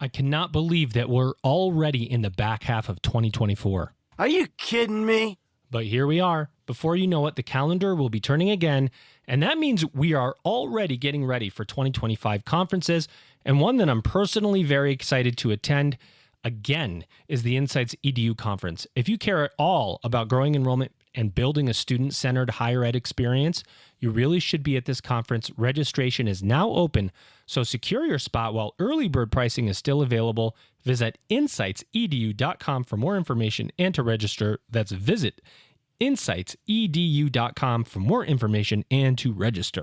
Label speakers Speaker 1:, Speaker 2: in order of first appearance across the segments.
Speaker 1: I cannot believe that we're already in the back half of 2024.
Speaker 2: Are you kidding me?
Speaker 1: But here we are. Before you know it, the calendar will be turning again, and that means we are already getting ready for 2025 conferences, and one that I'm personally very excited to attend again is the Insights EDU conference. If you care at all about growing enrollment and building a student-centered higher ed experience, you really should be at this conference. Registration is now open, so secure your spot while early bird pricing is still available. Visit insightsedu.com for more information and to register. That's visit insightsedu.com for more information and to register.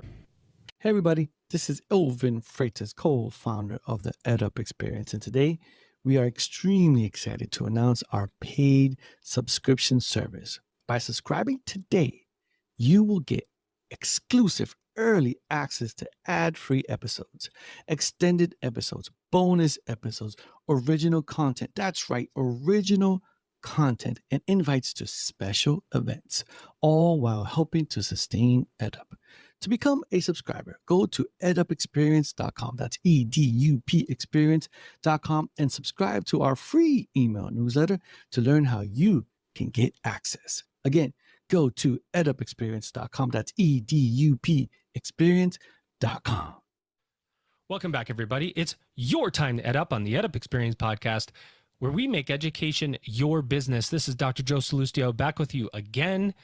Speaker 3: Hey everybody, this is Elvin Freitas, co-founder of the EdUp Experience, and today we are extremely excited to announce our paid subscription service. By subscribing today, you will get exclusive early access to ad-free episodes, extended episodes, bonus episodes, original content. That's right, original content, and invites to special events, all while helping to sustain EdUp. To become a subscriber, go to edupexperience.com. That's EDUP experience.com and subscribe to our free email newsletter to learn how you can get access. Again, go to edupexperience.com. That's EDUP experience.com.
Speaker 1: Welcome back, everybody. It's your time to EdUp on the EdUp Experience podcast, where we make education your business. This is Dr. Joe Salustio back with you again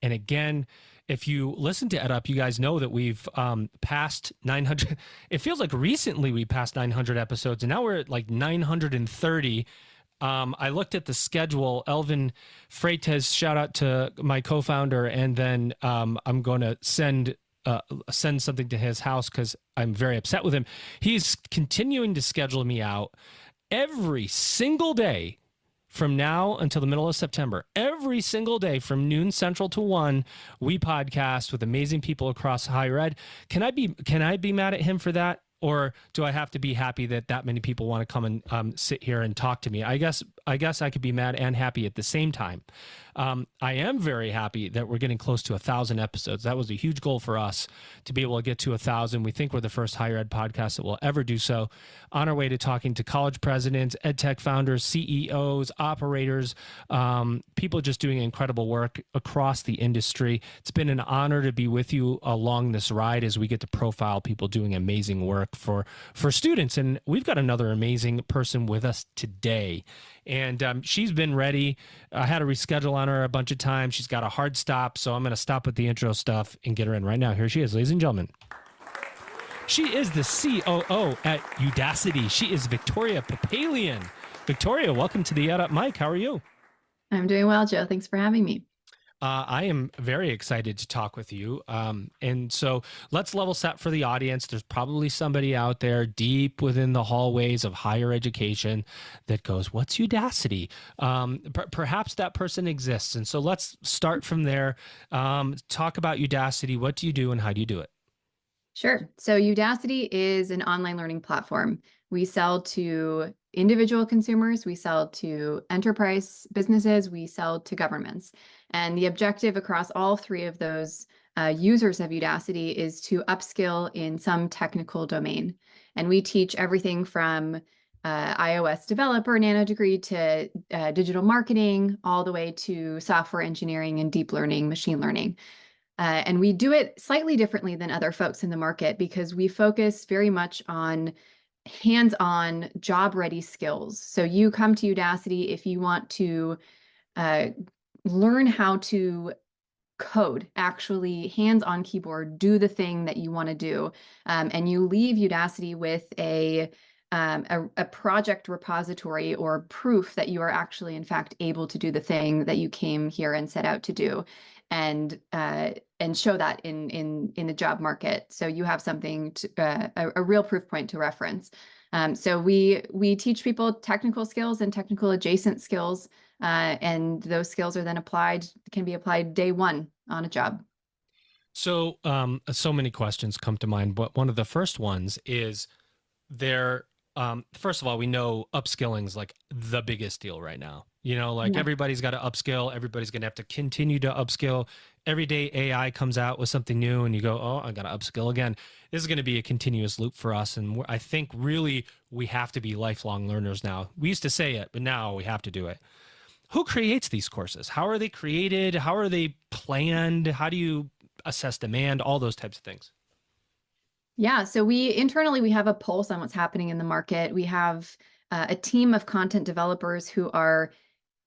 Speaker 1: and again. If you listen to EdUp, you guys know that we've passed 900. It feels like recently we passed 900 episodes, and now we're at like 930. I looked at the schedule. Elvin Freitas, shout out to my co-founder, and then I'm going to send something to his house because I'm very upset with him. He's continuing to schedule me out every single day from now until the middle of September. Every single day from noon Central to 1, we podcast with amazing people across higher ed. Can I be mad at him for that? Or do I have to be happy that many people want to come and sit here and talk to me? I guess I could be mad and happy at the same time. I am very happy that we're getting close to 1,000 episodes. That was a huge goal for us to be able to get to 1,000. We think we're the first higher ed podcast that will ever do so. On our way to talking to college presidents, ed tech founders, CEOs, operators, people just doing incredible work across the industry. It's been an honor to be with you along this ride as we get to profile people doing amazing work for students. And we've got another amazing person with us today. And she's been ready. I had to reschedule on her a bunch of times. She's got a hard stop, so I'm going to stop with the intro stuff and get her in right now. Here she is, ladies and gentlemen. She is the COO at Udacity. She is Victoria Papalian. Victoria, welcome to the EdUp Mic. How are you?
Speaker 4: I'm doing well, Joe. Thanks for having me.
Speaker 1: I am very excited to talk with you. And so let's level set for the audience. There's probably somebody out there deep within the hallways of higher education that goes, what's Udacity? Perhaps that person exists. And so let's start from there. Talk about Udacity. What do you do and how do you do it?
Speaker 4: Sure. So Udacity is an online learning platform. We sell to individual consumers, we sell to enterprise businesses, we sell to governments. And the objective across all three of those users of Udacity is to upskill in some technical domain. And we teach everything from iOS developer nanodegree to digital marketing, all the way to software engineering and deep learning, machine learning. And we do it slightly differently than other folks in the market because we focus very much on hands-on job-ready skills. So you come to Udacity if you want to learn how to code, actually hands-on keyboard, do the thing that you want to do. And you leave Udacity with a project repository or proof that you are actually, in fact, able to do the thing that you came here and set out to do. And show that in the job market, so you have something to, a real proof point to reference. So we teach people technical skills and technical adjacent skills, and those skills are then can be applied day one on a job.
Speaker 1: So so many questions come to mind, but one of the first ones is there first of all, we know upskilling is like the biggest deal right now. Like
Speaker 4: Yeah.
Speaker 1: everybody's got to upskill. Everybody's going to have to continue to upskill. Every day AI comes out with something new and you go, oh, I got to upskill again. This is going to be a continuous loop for us. And I think really we have to be lifelong learners now. We used to say it, but now we have to do it. Who creates these courses? How are they created? How are they planned? How do you assess demand? All those types of things.
Speaker 4: Yeah, so we internally we have a pulse on what's happening in the market. We have a team of content developers who are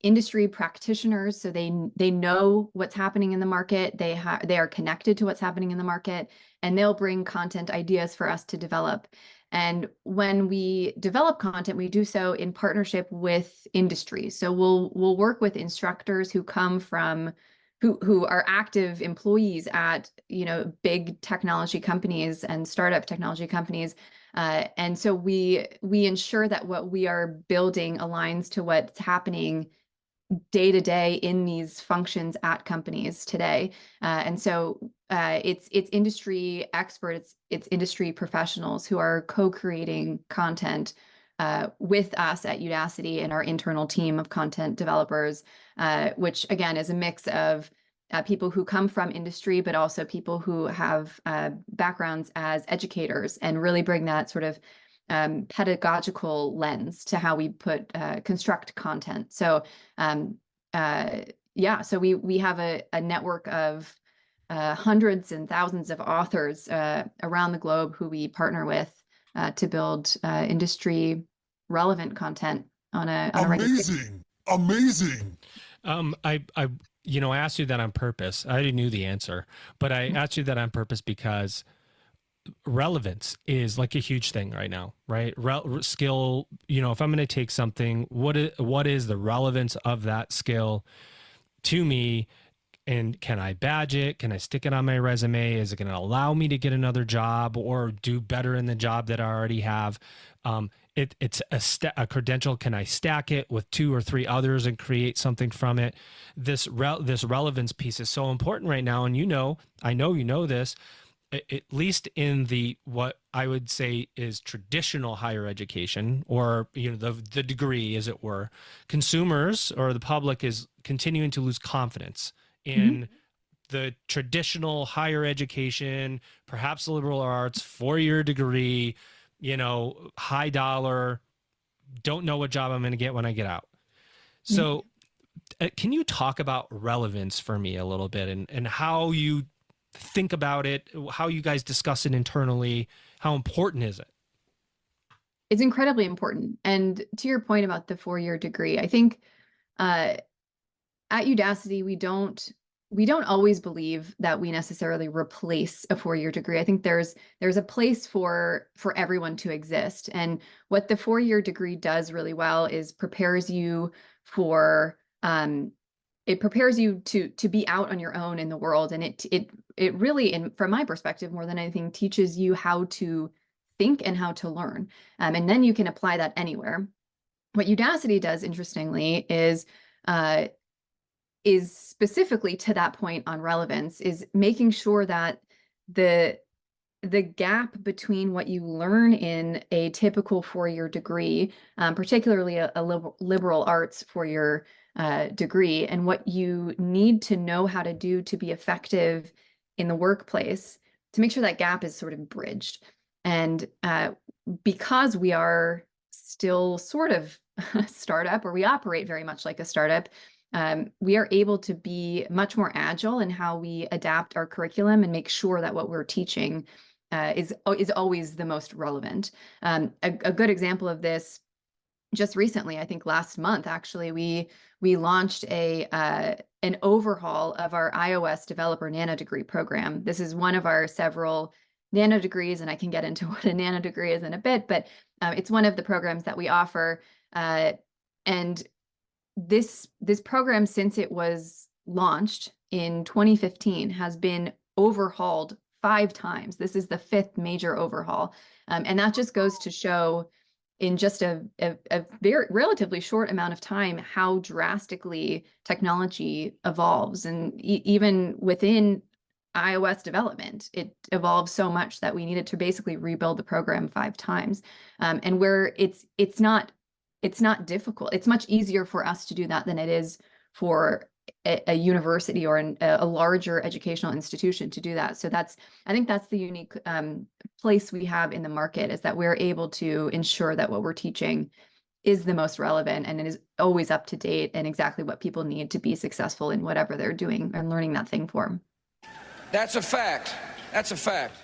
Speaker 4: industry practitioners, so they know what's happening in the market. They are connected to what's happening in the market, and they'll bring content ideas for us to develop. And when we develop content, we do so in partnership with industry. So we'll work with instructors who come from who are active employees at big technology companies and startup technology companies. And so we ensure that what we are building aligns to what's happening day to day in these functions at companies today. And so it's industry experts, it's industry professionals who are co-creating content with us at Udacity and our internal team of content developers, which again is a mix of people who come from industry, but also people who have backgrounds as educators and really bring that sort of pedagogical lens to how we construct content. So so we have a network of hundreds and thousands of authors around the globe who we partner with to build industry relevant content on a regular basis.
Speaker 2: Amazing.
Speaker 1: I asked you that on purpose. I already knew the answer, but I asked you that on purpose because relevance is like a huge thing right now, right? Skill, if I'm going to take something, what is the relevance of that skill to me? And can I badge it? Can I stick it on my resume? Is it going to allow me to get another job or do better in the job that I already have? It's a credential. Can I stack it with 2 or 3 others and create something from it? This relevance piece is so important right now. And I know you know this, at least in what I would say is traditional higher education, or the degree, as it were. Consumers or the public is continuing to lose confidence in the traditional higher education, perhaps liberal arts, 4-year degree, high dollar, don't know what job I'm going to get when I get out. So can you talk about relevance for me a little bit and how you think about it, how you guys discuss it internally? How important is it?
Speaker 4: It's incredibly important. And to your point about the 4-year degree, I think at Udacity, we don't always believe that we necessarily replace a 4-year degree. I think there's a place for everyone to exist. And what the 4-year degree does really well is prepares you for it prepares you to be out on your own in the world. And it really, from my perspective, more than anything, teaches you how to think and how to learn. And then you can apply that anywhere. What Udacity does, interestingly, is specifically to that point on relevance, is making sure that the gap between what you learn in a typical 4-year degree, particularly a liberal arts 4-year degree, and what you need to know how to do to be effective in the workplace, to make sure that gap is sort of bridged. And because we are still sort of a startup, or we operate very much like a startup, we are able to be much more agile in how we adapt our curriculum and make sure that what we're teaching is always the most relevant. A good example of this, just recently, I think last month, actually, we launched an overhaul of our iOS developer nanodegree program. This is one of our several nanodegrees, and I can get into what a nanodegree is in a bit, but it's one of the programs that we offer. And this program, since it was launched in 2015, has been overhauled 5 times. This is the 5th major overhaul. And that just goes to show, in just a very relatively short amount of time, how drastically technology evolves. And even within iOS development. It evolved so much that we needed to basically rebuild the program 5 times. And where it's not difficult. It's much easier for us to do that than it is for a university or a larger educational institution to do that. So I think that's the unique place we have in the market, is that we're able to ensure that what we're teaching is the most relevant and it is always up to date and exactly what people need to be successful in whatever they're doing and learning that thing for.
Speaker 2: That's a fact. That's a fact.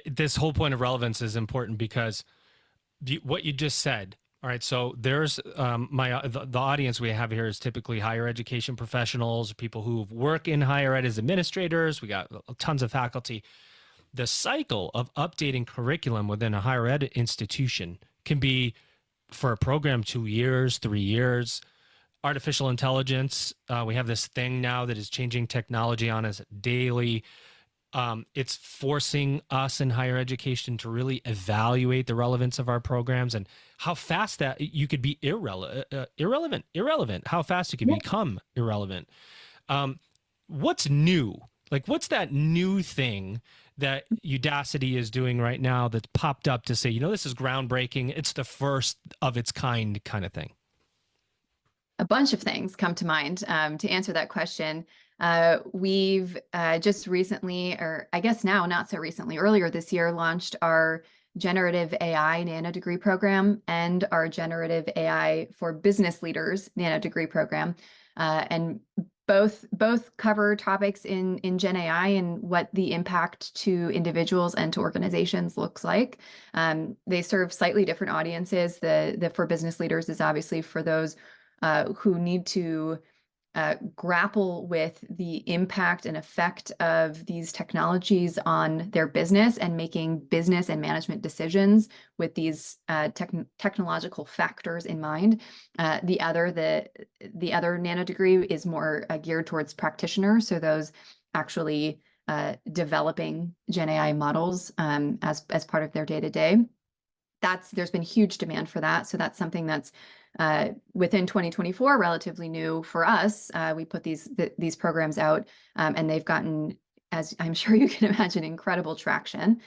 Speaker 1: This whole point of relevance is important because what you just said. All right, so there's the audience we have here is typically higher education professionals, people who work in higher ed as administrators. We got tons of faculty. The cycle of updating curriculum within a higher ed institution can be, for a program, 2 years, 3 years. Artificial intelligence, we have this thing now that is changing technology on us daily. It's forcing us in higher education to really evaluate the relevance of our programs and how fast that you could be irrelevant, how fast you could become irrelevant. What's new? Like, what's that new thing that Udacity is doing right now that's popped up to say, you know, this is groundbreaking. It's the first of its kind of thing.
Speaker 4: A bunch of things come to mind to answer that question. We've just recently, or I guess now, not so recently, earlier this year, launched our Generative AI nanodegree program and our Generative AI for Business Leaders nanodegree program. And both cover topics in Gen AI and what the impact to individuals and to organizations looks like. They serve slightly different audiences. The for business leaders is obviously for those who need to grapple with the impact and effect of these technologies on their business and making business and management decisions with these technological factors in mind. The other nanodegree is more geared towards practitioners, so those actually developing Gen AI models as part of their day-to-day. There's been huge demand for that. So that's something that's within 2024, relatively new for us. We put these programs out and they've gotten, as I'm sure you can imagine, incredible traction.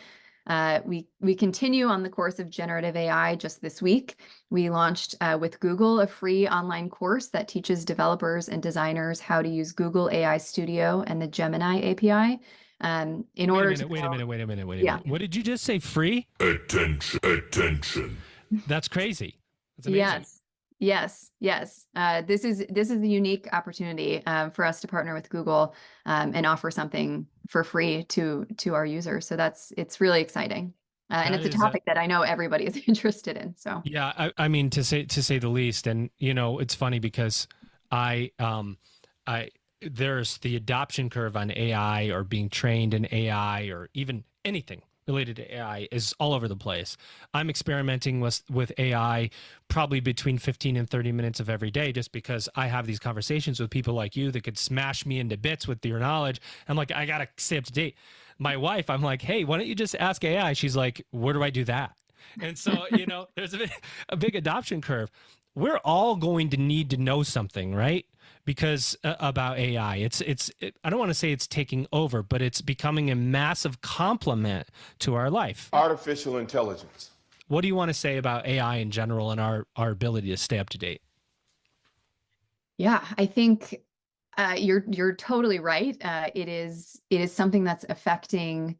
Speaker 4: We continue on the course of generative AI. Just this week, we launched with Google a free online course that teaches developers and designers how to use Google AI Studio and the Gemini API. Wait a
Speaker 1: minute. What did you just say? Free? Attention. That's crazy. That's amazing.
Speaker 4: Yes. This is a unique opportunity for us to partner with Google and offer something for free to our users. So it's really exciting. And it's a topic that I know everybody is interested in. So
Speaker 1: yeah, I mean, to say the least. And you know, it's funny because there's the adoption curve on AI or being trained in AI or even anything related to AI is all over the place. I'm experimenting with AI probably between 15 and 30 minutes of every day, just because I have these conversations with people like you that could smash me into bits with your knowledge. I'm like, I got to stay up to date. My wife, I'm like, hey, why don't you just ask AI? She's like, where do I do that? And so, you know, there's a big adoption curve. We're all going to need to know something, right? Because about AI, I don't want to say it's taking over, but it's becoming a massive complement to our life.
Speaker 5: Artificial intelligence.
Speaker 1: What do you want to say about AI in general and our ability to stay up to date?
Speaker 4: Yeah, I think you're totally right. It is something that's affecting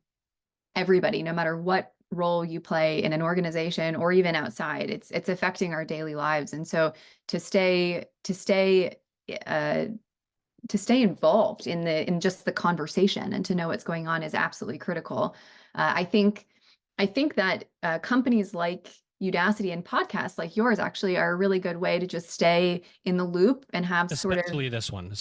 Speaker 4: everybody, no matter what role you play in an organization or even outside. It's affecting our daily lives, and so to stay involved in just the conversation and to know what's going on is absolutely critical. I think that companies like Udacity and podcasts like yours actually are a really good way to just stay in the loop and have
Speaker 1: especially this podcast,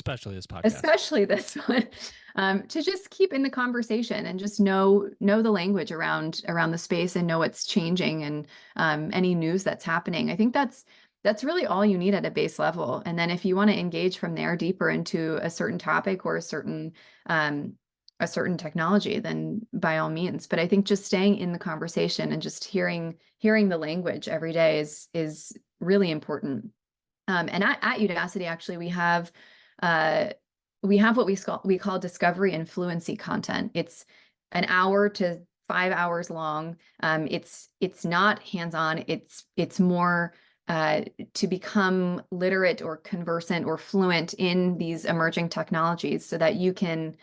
Speaker 4: to just keep in the conversation and just know the language around the space and know what's changing and any news that's happening. I think that's really all you need at a base level. And then if you want to engage from there deeper into a certain topic or a certain technology, then by all means. But I think just staying in the conversation and just hearing the language every day is really important. And at Udacity, actually, we have we have what we call discovery and fluency content. It's an hour to 5 hours long. It's not hands-on. It's more to become literate or conversant or fluent in these emerging technologies, so that you can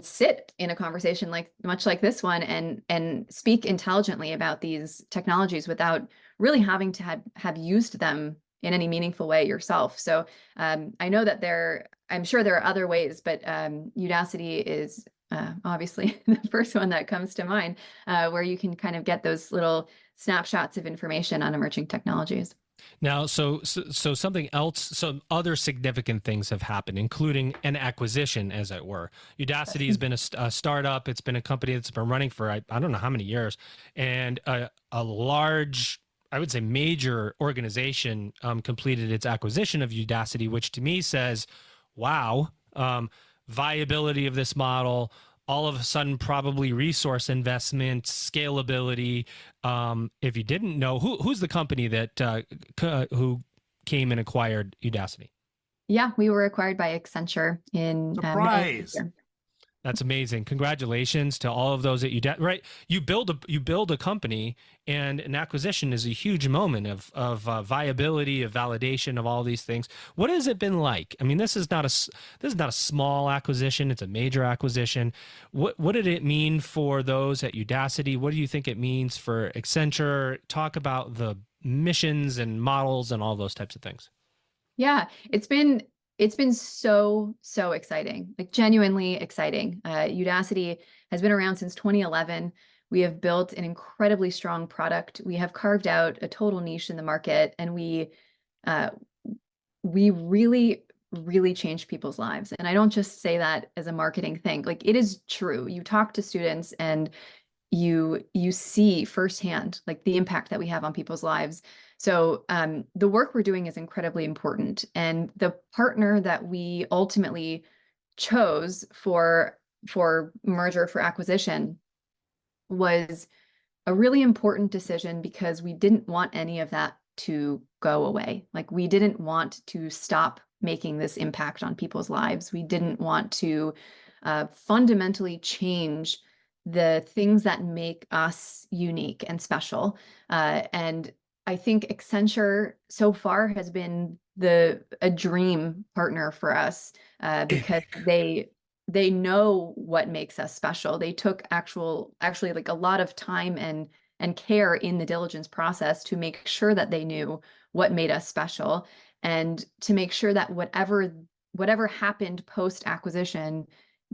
Speaker 4: sit in a conversation much like this one and speak intelligently about these technologies without really having to have used them in any meaningful way yourself. So I know that I'm sure there are other ways, but Udacity is obviously the first one that comes to mind, where you can kind of get those little snapshots of information on emerging technologies.
Speaker 1: Now, so something else, some other significant things have happened, including an acquisition, as it were. Udacity has been a startup. It's been a company that's been running for, I don't know how many years, and a large, I would say major organization completed its acquisition of Udacity, which to me says, wow, viability of this model, all of a sudden probably resource investment, scalability. If you didn't know, who's the company that who came and acquired Udacity?
Speaker 4: Yeah, we were acquired by Accenture in May.
Speaker 1: That's amazing. Congratulations to all of those that right. You build a company, and an acquisition is a huge moment of viability, of validation, of all these things. What has it been like? I mean, this is not a small acquisition. It's a major acquisition. What did it mean for those at Udacity? What do you think it means for Accenture? Talk about the missions and models and all those types of things.
Speaker 4: Yeah, it's been so exciting, like genuinely exciting. Udacity has been around since 2011. We have built an incredibly strong product. We have carved out a total niche in the market, and we really, really changed people's lives. And I don't just say that as a marketing thing. Like, it is true. You talk to students and you see firsthand like the impact that we have on people's lives. So the work we're doing is incredibly important. And the partner that we ultimately chose for merger, for acquisition, was a really important decision, because we didn't want any of that to go away. Like, we didn't want to stop making this impact on people's lives. We didn't want to fundamentally change the things that make us unique and special. And I think Accenture so far has been a dream partner for us, because they know what makes us special. They took actually like a lot of time and care in the diligence process to make sure that they knew what made us special, and to make sure that whatever happened post acquisition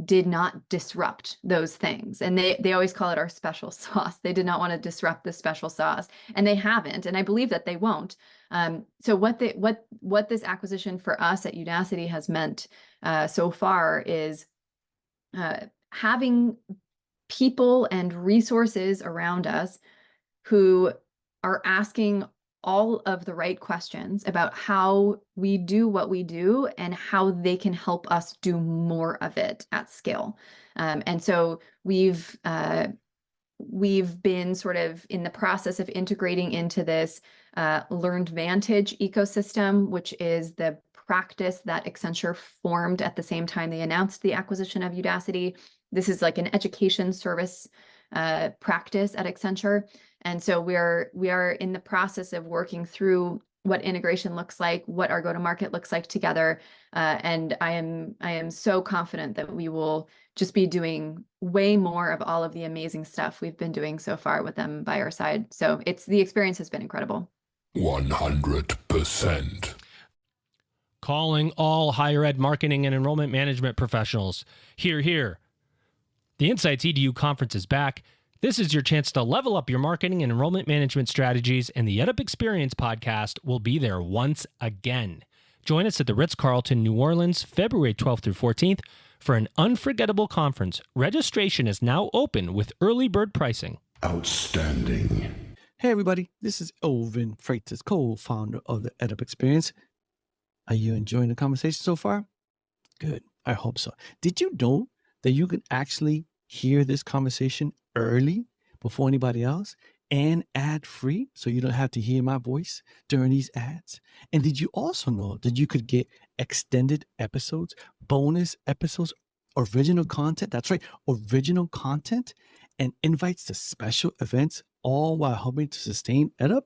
Speaker 4: did not disrupt those things. And they always call it our special sauce. They did not want to disrupt the special sauce, and they haven't, and I believe that they won't. So what this acquisition for us at Udacity has meant so far is having people and resources around us who are asking all of the right questions about how we do what we do and how they can help us do more of it at scale. And so we've been sort of in the process of integrating into this Learned Vantage ecosystem, which is the practice that Accenture formed at the same time they announced the acquisition of Udacity. This is like an education service practice at Accenture. And so we are in the process of working through what integration looks like, what our go-to-market looks like together. And I am so confident that we will just be doing way more of all of the amazing stuff we've been doing so far with them by our side. So the experience has been incredible.
Speaker 5: 100%.
Speaker 1: Calling all higher ed marketing and enrollment management professionals. Hear, hear. The Insights EDU conference is back. This is your chance to level up your marketing and enrollment management strategies, and the EdUp Experience podcast will be there once again. Join us at the Ritz-Carlton, New Orleans, February 12th through 14th for an unforgettable conference. Registration is now open with early bird pricing.
Speaker 5: Outstanding.
Speaker 3: Hey everybody, this is Elvin Freitas, co-founder of the EdUp Experience. Are you enjoying the conversation so far? Good, I hope so. Did you know that you can actually hear this conversation early before anybody else? and ad-free, so you don't have to hear my voice during these ads? And did you also know that you could get extended episodes, bonus episodes, original content? That's right, original content and invites to special events, all while helping to sustain EdUp?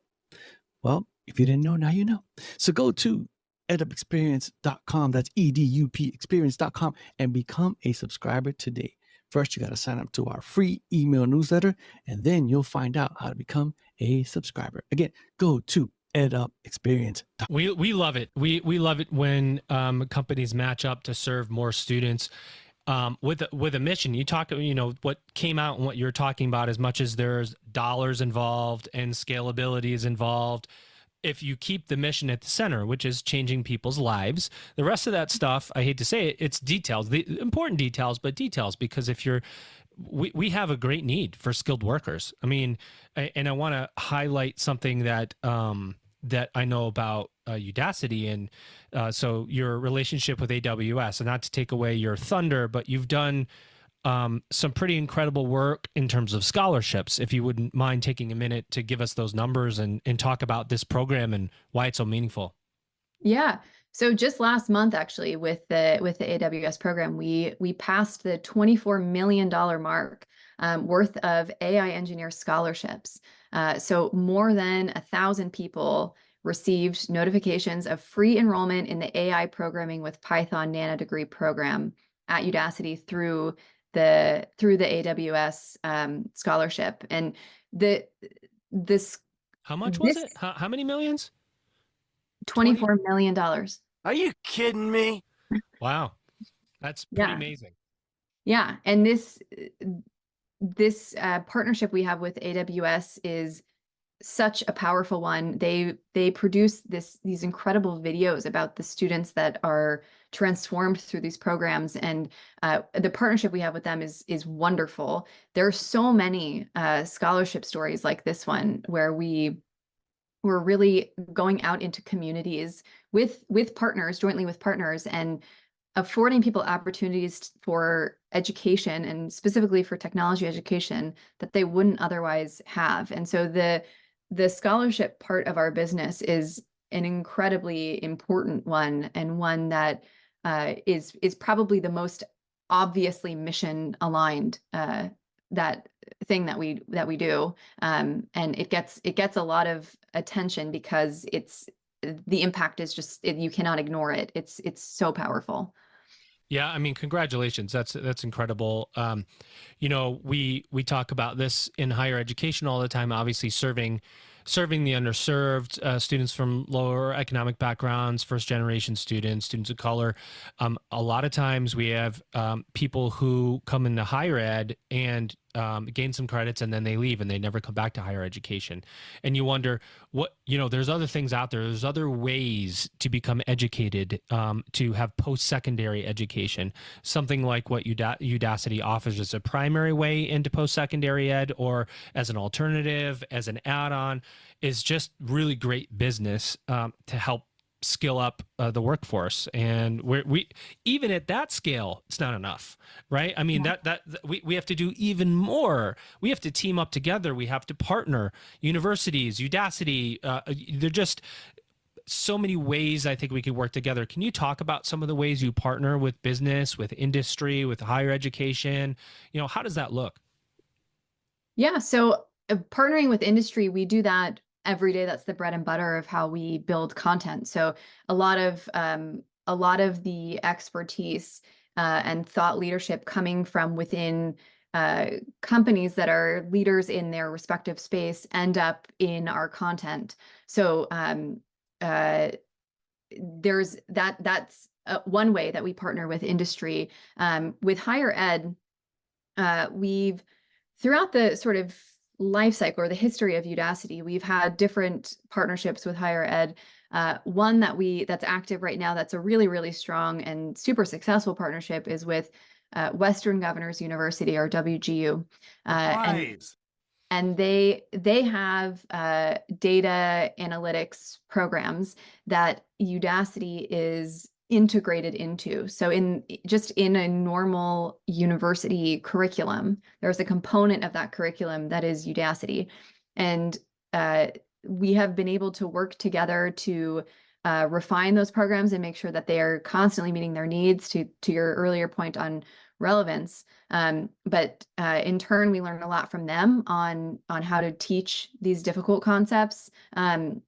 Speaker 3: Well, if you didn't know, now you know. So go to edupexperience.com, that's EDUP experience.com, and become a subscriber today. First, you got to sign up to our free email newsletter, and then you'll find out how to become a subscriber. Again, go to edupexperience.com.
Speaker 1: We love it. We love it when companies match up to serve more students with a mission. You talk, what came out and what you're talking about, as much as there's dollars involved and scalability is involved. If you keep the mission at the center, which is changing people's lives, the rest of that stuff, I hate to say it, it's details, the important details, but details, because if we have a great need for skilled workers. I mean, and I want to highlight something that I know about Udacity, and so your relationship with AWS, and not to take away your thunder, but you've done some pretty incredible work in terms of scholarships. If you wouldn't mind taking a minute to give us those numbers and talk about this program and why it's so meaningful.
Speaker 4: Yeah. So just last month, actually, with the AWS program, we passed the $24 million mark worth of AI engineer scholarships. So more than 1,000 people received notifications of free enrollment in the AI programming with Python nanodegree program at Udacity through the AWS scholarship. And this
Speaker 1: How much was it? How many millions?
Speaker 4: $24 million.
Speaker 6: Are you kidding me?
Speaker 1: Wow, that's pretty amazing.
Speaker 4: Yeah, and this partnership we have with AWS is such a powerful one. They produce these incredible videos about the students that are transformed through these programs, and the partnership we have with them is wonderful. There are so many scholarship stories like this one where we're really going out into communities with partners, jointly with partners, and affording people opportunities for education, and specifically for technology education, that they wouldn't otherwise have. And so the scholarship part of our business is an incredibly important one, and one that is probably the most obviously mission aligned that thing that we do, and it gets a lot of attention because the impact is just you cannot ignore it. It's so powerful.
Speaker 1: Yeah, I mean, congratulations. That's incredible. We talk about this in higher education all the time. Obviously, serving the underserved, students from lower economic backgrounds, first generation students of color. A lot of times we have people who come into higher ed and gain some credits, and then they leave and they never come back to higher education. And you wonder there's other things out there. There's other ways to become educated, to have post-secondary education. Something like what Udacity offers as a primary way into post-secondary ed, or as an alternative, as an add-on, is just really great business to help skill up the workforce. And we even at that scale, it's not enough, right? I mean, that we have to do even more. We have to team up together. We have to partner. Universities, Udacity, they're just so many ways I think we could work together. Can you talk about some of the ways you partner with business, with industry, with higher education? How does that look?
Speaker 4: Yeah, so partnering with industry, we do that every day. That's the bread and butter of how we build content. So a lot of the expertise and thought leadership coming from within companies that are leaders in their respective space end up in our content. So there's that's one way that we partner with industry. With higher ed, we've throughout the sort of life cycle or the history of Udacity, we've had different partnerships with higher ed. One that's active right now, that's a really, really strong and super successful partnership, is with Western Governors University, or WGU. And they have data analytics programs that Udacity is integrated into. So in a normal university curriculum, there's a component of that curriculum that is Udacity. And we have been able to work together to refine those programs and make sure that they are constantly meeting their needs, to your earlier point on relevance. But in turn, we learn a lot from them on how to teach these difficult concepts. And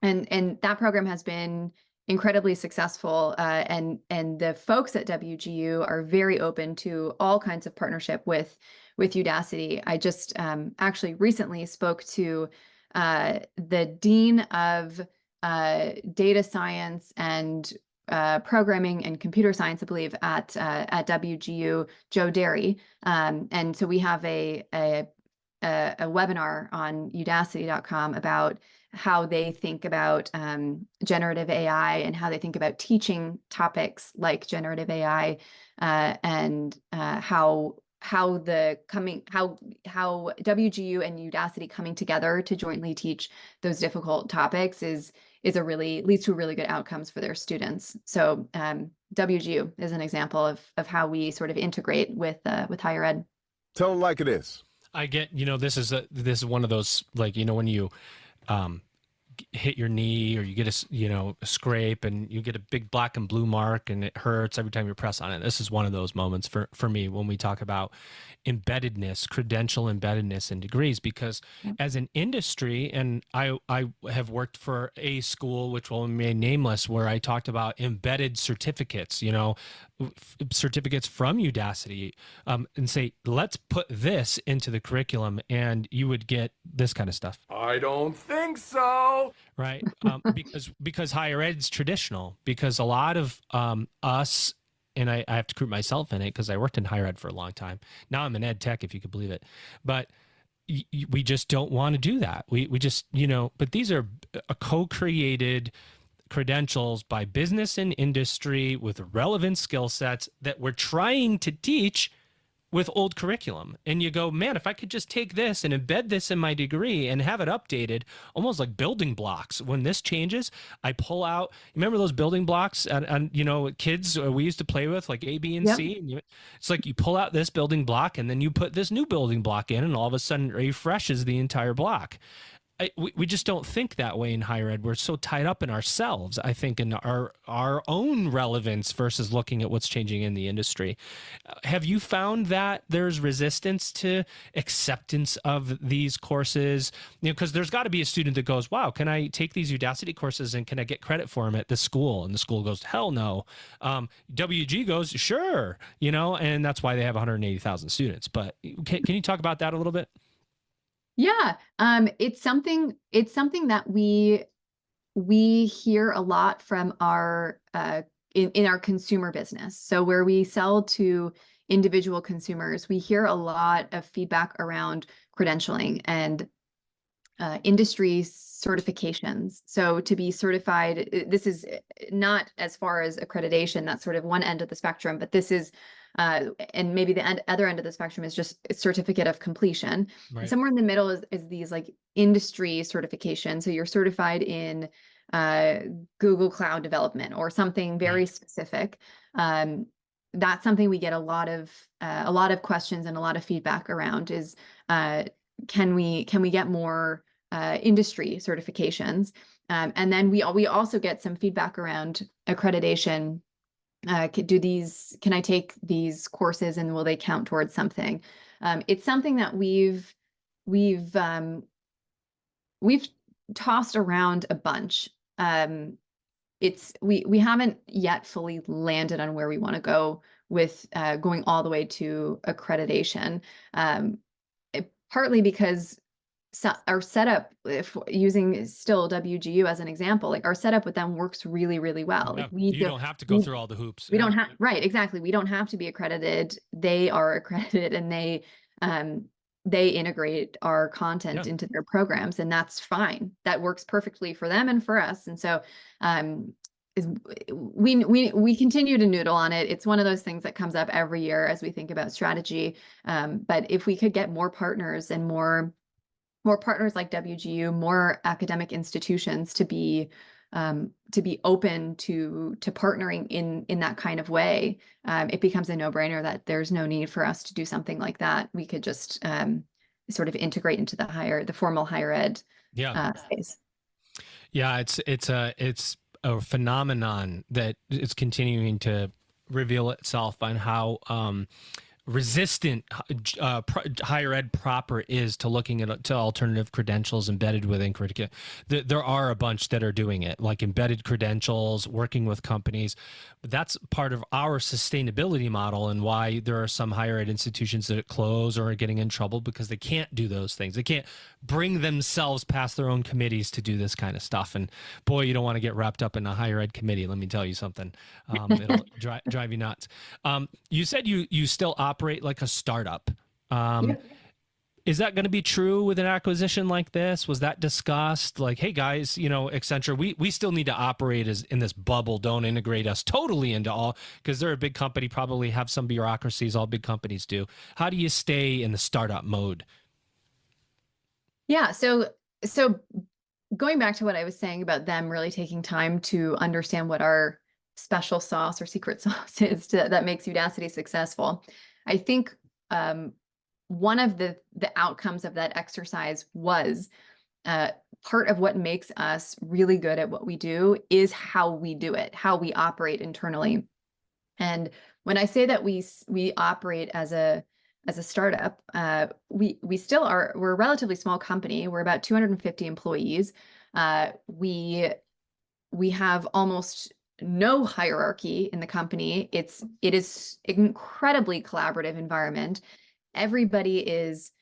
Speaker 4: that program has been incredibly successful. And the folks at WGU are very open to all kinds of partnership with Udacity. I just actually recently spoke to the dean of data science and programming and computer science, I believe, at WGU, Joe Derry. And so we have a webinar on udacity.com about how they think about generative AI and how they think about teaching topics like generative AI, and how WGU and Udacity coming together to jointly teach those difficult topics leads to really good outcomes for their students. So WGU is an example of how we sort of integrate with higher ed.
Speaker 5: Tell them like it is.
Speaker 1: I get, this is one of those, like, when you hit your knee or you get a scrape and you get a big black and blue mark and it hurts every time you press on it. This is one of those moments for me when we talk about embeddedness, credential embeddedness in degrees, because as an industry, and I have worked for a school which will remain nameless, where I talked about embedded certificates, certificates from Udacity, and say, let's put this into the curriculum and you would get this kind of stuff.
Speaker 5: I don't think so.
Speaker 1: Right. Because higher ed is traditional, because a lot of us, and I have to group myself in it because I worked in higher ed for a long time. Now I'm an ed tech, if you could believe it. But we just don't want to do that. We just, but these are co-created credentials by business and industry with relevant skill sets that we're trying to teach with old curriculum. And you go, man, if I could just take this and embed this in my degree and have it updated, almost like building blocks. When this changes, I pull out, remember those building blocks and kids we used to play with, like A, B, and C? And it's like you pull out this building block and then you put this new building block in, and all of a sudden it refreshes the entire block. We just don't think that way in higher ed. We're so tied up in ourselves, I think, in our own relevance versus looking at what's changing in the industry. Have you found that there's resistance to acceptance of these courses? Because there's got to be a student that goes, wow, can I take these Udacity courses and can I get credit for them at the school? And the school goes, hell no. WG goes, sure, and that's why they have 180,000 students. But can you talk about that a little bit?
Speaker 4: Yeah, it's something that we hear a lot from our in our consumer business. So where we sell to individual consumers, we hear a lot of feedback around credentialing and industry certifications. So to be certified, this is not as far as accreditation, that's sort of one end of the spectrum, but this is and maybe the other end of the spectrum is just a certificate of completion.
Speaker 1: Right.
Speaker 4: Somewhere in the middle is these like industry certifications. So you're certified in Google Cloud development or something very specific. That's something we get a lot of questions and a lot of feedback around is can we get more industry certifications? And then we also get some feedback around accreditation. Can I take these courses and will they count towards something? It's something that we've tossed around a bunch. We haven't yet fully landed on where we want to go with going all the way to accreditation. Partly because our setup, if using still WGU as an example, like our setup with them works really, really well.
Speaker 1: Yeah,
Speaker 4: Like
Speaker 1: you don't have to go through all the hoops.
Speaker 4: We don't have, right, exactly. We don't have to be accredited. They are accredited and they integrate our content into their programs, and that's fine. That works perfectly for them and for us. And so we continue to noodle on it. It's one of those things that comes up every year as we think about strategy. But if we could get more partners and more partners like WGU, more academic institutions to be open to partnering in that kind of way, it becomes a no-brainer that there's no need for us to do something like that. We could just sort of integrate into the formal higher ed
Speaker 1: Yeah.
Speaker 4: space.
Speaker 1: Yeah, it's a phenomenon that is continuing to reveal itself on how resistant higher ed proper is to looking at to alternative credentials embedded within curriculum. There are a bunch that are doing it, like embedded credentials, working with companies. But that's part of our sustainability model, and why there are some higher ed institutions that close or are getting in trouble because they can't do those things. They can't bring themselves past their own committees to do this kind of stuff. And boy, you don't want to get wrapped up in a higher ed committee. Let me tell you something. It'll drive you nuts. You said you still operate like a startup.
Speaker 4: Yeah.
Speaker 1: Is that going to be true with an acquisition like this? Was that discussed? Like, hey guys, Accenture, we still need to operate as in this bubble. Don't integrate us totally into all, because they're a big company, probably have some bureaucracies. All big companies do. How do you stay in the startup mode?
Speaker 4: Yeah. So going back to what I was saying about them really taking time to understand what our special sauce or secret sauce is that makes Udacity successful. I think one of the outcomes of that exercise was part of what makes us really good at what we do is how we do it, how we operate internally. And when I say that we operate as a startup, we still are. We're a relatively small company. We're about 250 employees. We have almost no hierarchy in the company. It is incredibly collaborative environment. Everybody is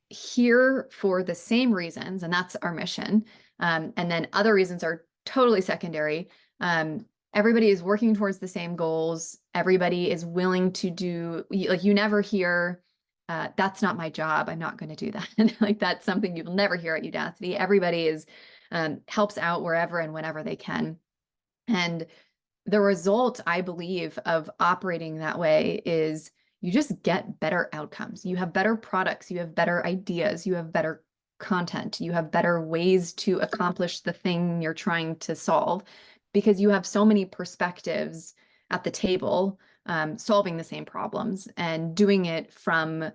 Speaker 4: here for the same reasons, and that's our mission. And then other reasons are totally secondary. Everybody is working towards the same goals. Everybody is willing to do, like, you never hear, that's not my job, I'm not going to do that. Like, that's something you'll never hear at Udacity. Everybody is helps out wherever and whenever they can. And the result, I believe, of operating that way is you just get better outcomes. You have better products, you have better ideas, you have better content, you have better ways to accomplish the thing you're trying to solve, because you have so many perspectives at the table, solving the same problems and doing it from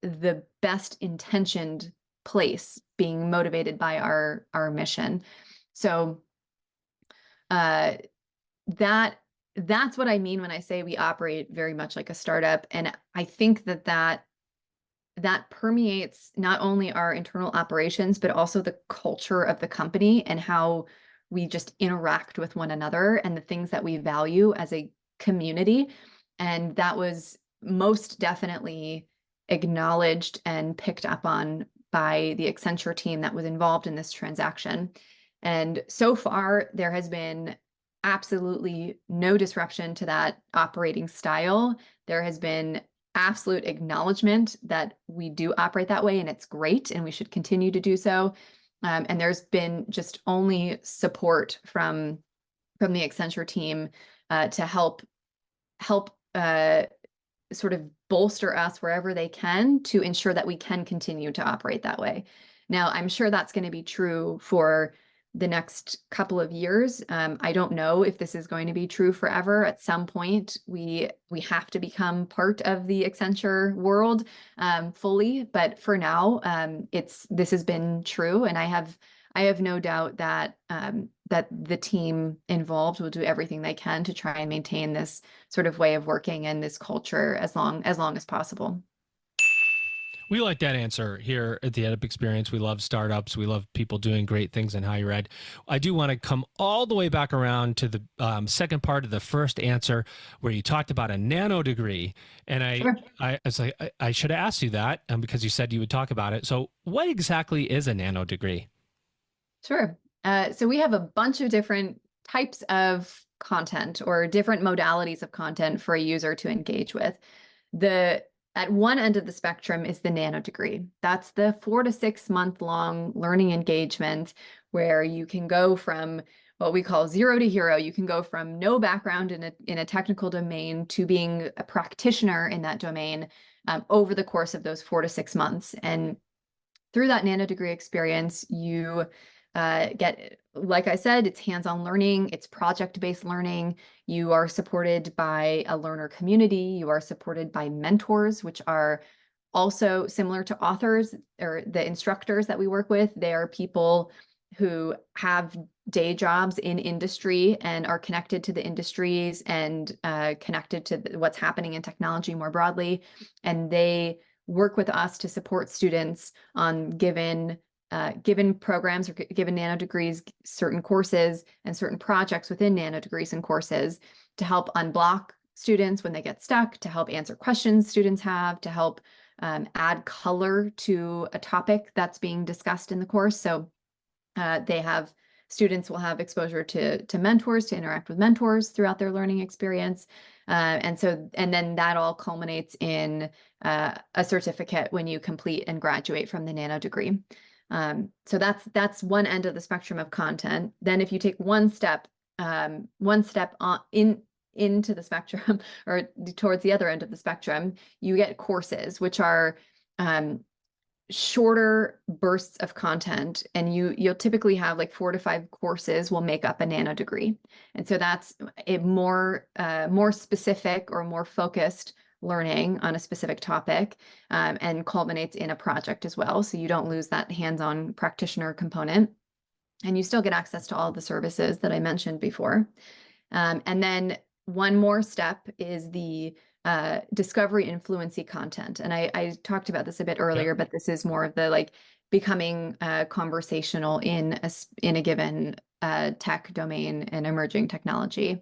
Speaker 4: the best intentioned place, being motivated by our mission. So that's what I mean when I say we operate very much like a startup. And I think that permeates not only our internal operations, but also the culture of the company and how we just interact with one another and the things that we value as a community. And that was most definitely acknowledged and picked up on by the Accenture team that was involved in this transaction. And so far, there has been absolutely no disruption to that operating style. There has been absolute acknowledgement that we do operate that way, and it's great, and we should continue to do so. And there's been just only support from the Accenture team to help sort of bolster us wherever they can to ensure that we can continue to operate that way. Now, I'm sure that's going to be true for the next couple of years. I don't know if this is going to be true forever. At some point, we have to become part of the Accenture world fully. But for now, this has been true, and I have no doubt that that the team involved will do everything they can to try and maintain this sort of way of working and this culture as long as possible.
Speaker 1: We like that answer here at the EdUp Experience. We love startups. We love people doing great things in higher ed. I do want to come all the way back around to the second part of the first answer, where you talked about a nano degree. And I was like, I should have asked you that because you said you would talk about it. So what exactly is a nano degree?
Speaker 4: Sure. So we have a bunch of different types of content or different modalities of content for a user to engage with. At one end of the spectrum is the nano degree. That's the 4 to 6 month long learning engagement where you can go from what we call 0 to hero. You can go from no background in a technical domain to being a practitioner in that domain over the course of those 4 to 6 months. And through that nano degree experience, you get, like I said, it's hands-on learning, it's project-based learning. You are supported by a learner community. You are supported by mentors, which are Also, similar to authors or the instructors that we work with, they are people who have day jobs in industry and are connected to the industries and connected to what's happening in technology more broadly. And they work with us to support students on given programs or given nanodegrees, certain courses and certain projects within nanodegrees and courses to help unblock students when they get stuck, to help answer questions students have, to help add color to a topic that's being discussed in the course. So students will have exposure to mentors, to interact with mentors throughout their learning experience. And then that all culminates in a certificate when you complete and graduate from the nano degree. So that's one end of the spectrum of content. Then if you take one step into the spectrum or towards the other end of the spectrum, you get courses, which are shorter bursts of content, and you'll typically have like 4 to 5 courses will make up a nano degree. And so that's a more specific or more focused learning on a specific topic, and culminates in a project as well. So you don't lose that hands-on practitioner component, and you still get access to all the services that I mentioned before. And then one more step is the discovery and fluency content. And I talked about this a bit earlier, but this is more of the like becoming conversational in a given tech domain and emerging technology.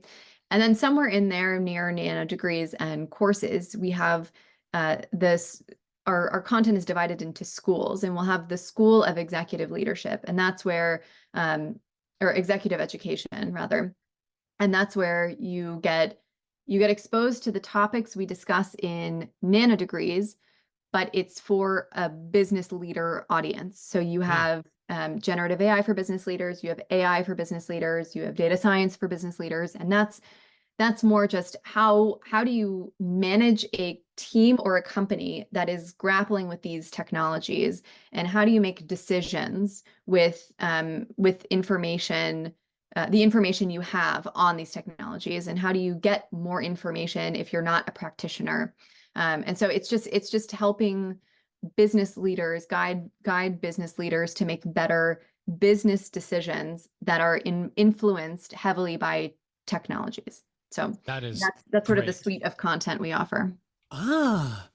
Speaker 4: And then somewhere in there near nano degrees and courses, we have our content is divided into schools, and we'll have the School of Executive Leadership, and that's where, or executive education rather. And that's where you get exposed to the topics we discuss in nano degrees, but it's for a business leader audience. So you have generative AI for business leaders, you have AI for business leaders, you have data science for business leaders, and that's more just how do you manage a team or a company that is grappling with these technologies, and how do you make decisions with information, the information you have on these technologies, and how do you get more information if you're not a practitioner? And so it's just helping business leaders, guide business leaders to make better business decisions that are influenced heavily by technologies. So that's sort of the suite of content we offer.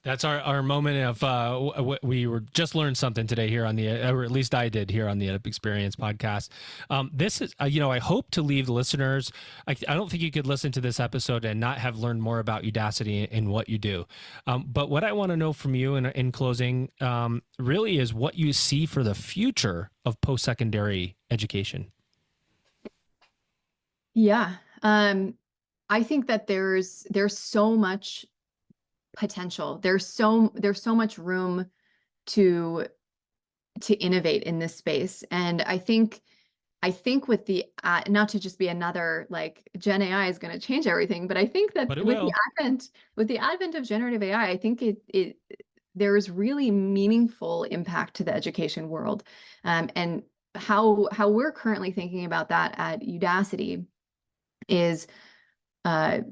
Speaker 1: That's our moment of we were just learned something today here on the, or at least I did here on the EdUp Experience podcast. This is, I hope to leave the listeners. I don't think you could listen to this episode and not have learned more about Udacity and what you do. But what I want to know from you in closing really is what you see for the future of post-secondary education.
Speaker 4: Yeah. I think that there's so much potential. There's so much room to innovate in this space. And I think with the not to just be another like Gen AI is going to change everything, but I think that with the advent of generative AI, I think there is really meaningful impact to the education world. And how we're currently thinking about that at Udacity is I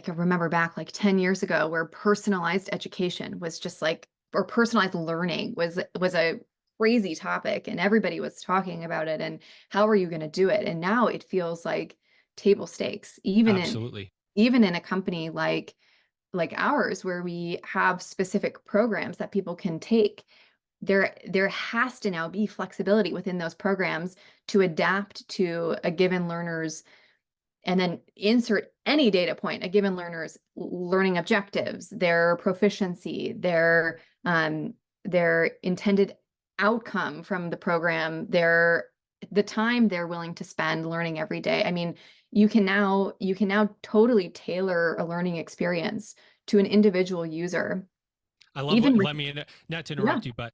Speaker 4: can remember back like 10 years ago where personalized education was just like, or personalized learning was a crazy topic, and everybody was talking about it and how are you going to do it? And now it feels like table stakes, even in a company like ours, where we have specific programs that people can take. There has to now be flexibility within those programs to adapt to a given learner's, and then insert any data point, a given learner's learning objectives, their proficiency, their intended outcome from the program, the time they're willing to spend learning every day. I mean, you can now totally tailor a learning experience to an individual user.
Speaker 1: I love let me, not to interrupt you, but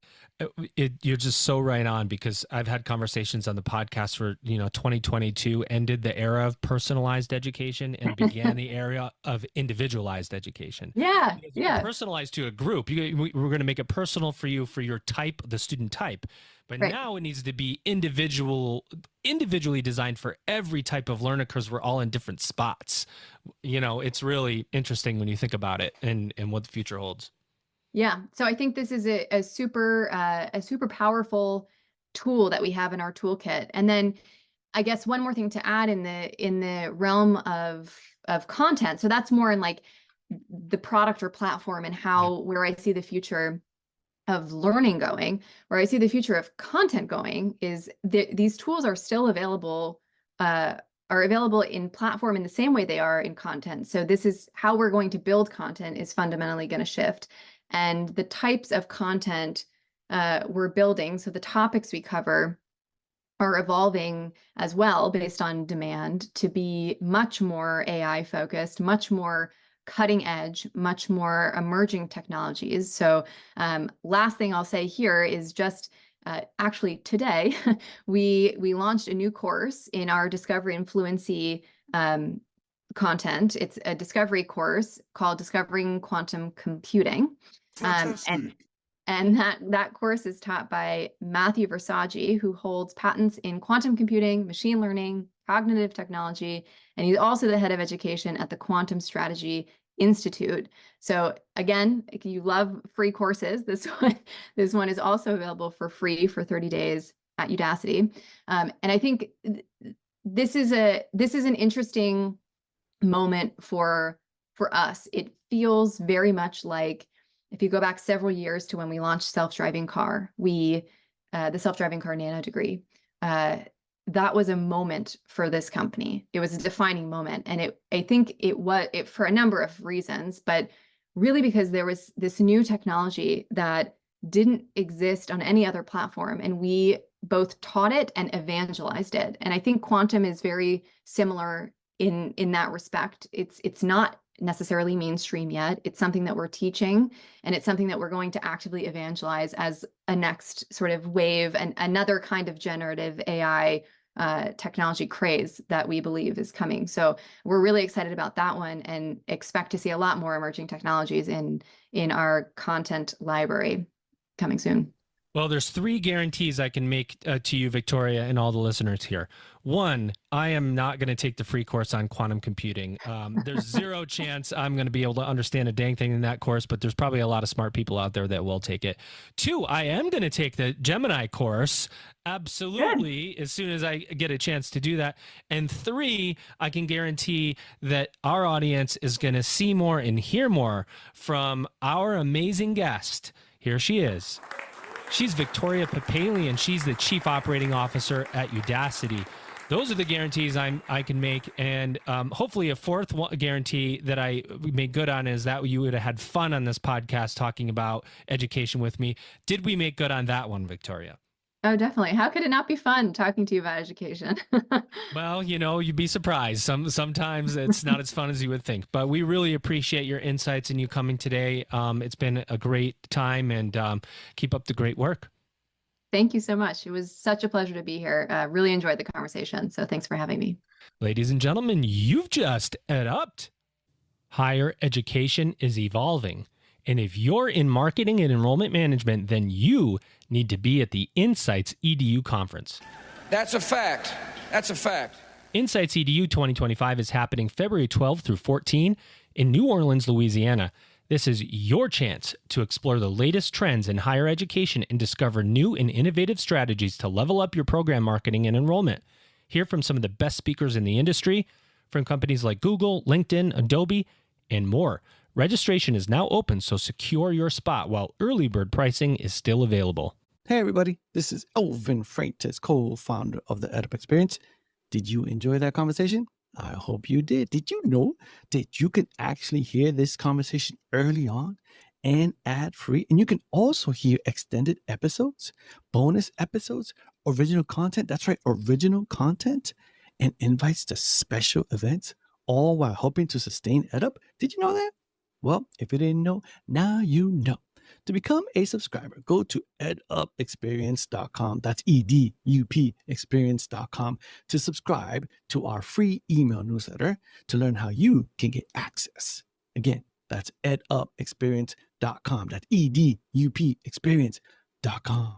Speaker 1: you're just so right on, because I've had conversations on the podcast for, 2022 ended the era of personalized education and began the era of individualized education.
Speaker 4: Yeah.
Speaker 1: Personalized to a group. We're going to make it personal for you, for your type, the student type. But now it needs to be individually designed for every type of learner, because we're all in different spots. It's really interesting when you think about it and what the future holds.
Speaker 4: Yeah. So I think this is a super powerful tool that we have in our toolkit. And then I guess one more thing to add in the realm of content. So that's more in like the product or platform and how where I see the future of learning going, where I see the future of content going is these tools are still available, are available in platform in the same way they are in content. So this is how we're going to build content is fundamentally going to shift. And the types of content we're building, so the topics we cover are evolving as well based on demand to be much more AI focused, much more cutting edge, much more emerging technologies. So last thing I'll say here is just actually today we launched a new course in our Discovery and Fluency content. It's a discovery course called Discovering Quantum Computing. And that course is taught by Matthew Versaggi, who holds patents in quantum computing, machine learning, cognitive technology, and he's also the head of education at the Quantum Strategy Institute. So again, if you love free courses, this one is also available for free for 30 days at Udacity. And I think this is an interesting moment for us. It feels very much like if you go back several years to when we launched self-driving car, the self-driving car nanodegree, that was a moment for this company. It was a defining moment. And I think it was for a number of reasons, but really because there was this new technology that didn't exist on any other platform. And we both taught it and evangelized it. And I think quantum is very similar in that respect. It's not necessarily mainstream yet. It's something that we're teaching, and it's something that we're going to actively evangelize as a next sort of wave and another kind of generative AI technology craze that we believe is coming. So we're really excited about that one and expect to see a lot more emerging technologies in our content library coming soon.
Speaker 1: Well, there's 3 guarantees I can make to you, Victoria, and all the listeners here. 1, I am not going to take the free course on quantum computing. There's 0 chance I'm going to be able to understand a dang thing in that course, but there's probably a lot of smart people out there that will take it. 2, I am going to take the Gemini course, absolutely, as soon as I get a chance to do that. And 3, I can guarantee that our audience is going to see more and hear more from our amazing guest. Here she is. She's Victoria Papalian. She's the Chief Operating Officer at Udacity. Those are the guarantees I can make. And hopefully a 4th guarantee that I made good on is that you would have had fun on this podcast talking about education with me. Did we make good on that one, Victoria?
Speaker 4: Oh, definitely. How could it not be fun talking to you about education?
Speaker 1: Well, you'd be surprised. Sometimes it's not as fun as you would think, but we really appreciate your insights and you coming today. It's been a great time, and keep up the great work.
Speaker 4: Thank you so much. It was such a pleasure to be here. Really enjoyed the conversation. So thanks for having me.
Speaker 1: Ladies and gentlemen, you've just EdUp'd. Higher education is evolving. And if you're in marketing and enrollment management, then you need to be at the Insights EDU conference.
Speaker 2: That's a fact. That's a fact.
Speaker 1: Insights EDU 2025 is happening February 12 through 14 in New Orleans, Louisiana. This is your chance to explore the latest trends in higher education and discover new and innovative strategies to level up your program marketing and enrollment. Hear from some of the best speakers in the industry, from companies like Google, LinkedIn, Adobe, and more. Registration is now open, so secure your spot while early bird pricing is still available.
Speaker 3: Hey everybody, this is Elvin Freitas, co-founder of the EdUp Experience. Did you enjoy that conversation? I hope you did. Did you know that you can actually hear this conversation early on and ad-free? And you can also hear extended episodes, bonus episodes, original content. That's right, original content, and invites to special events, all while helping to sustain EdUp. Did you know that? Well, if you didn't know, now you know. To become a subscriber, go to edupexperience.com. That's EDUP experience.com to subscribe to our free email newsletter to learn how you can get access. Again, that's edupexperience.com. That's EDUP experience.com.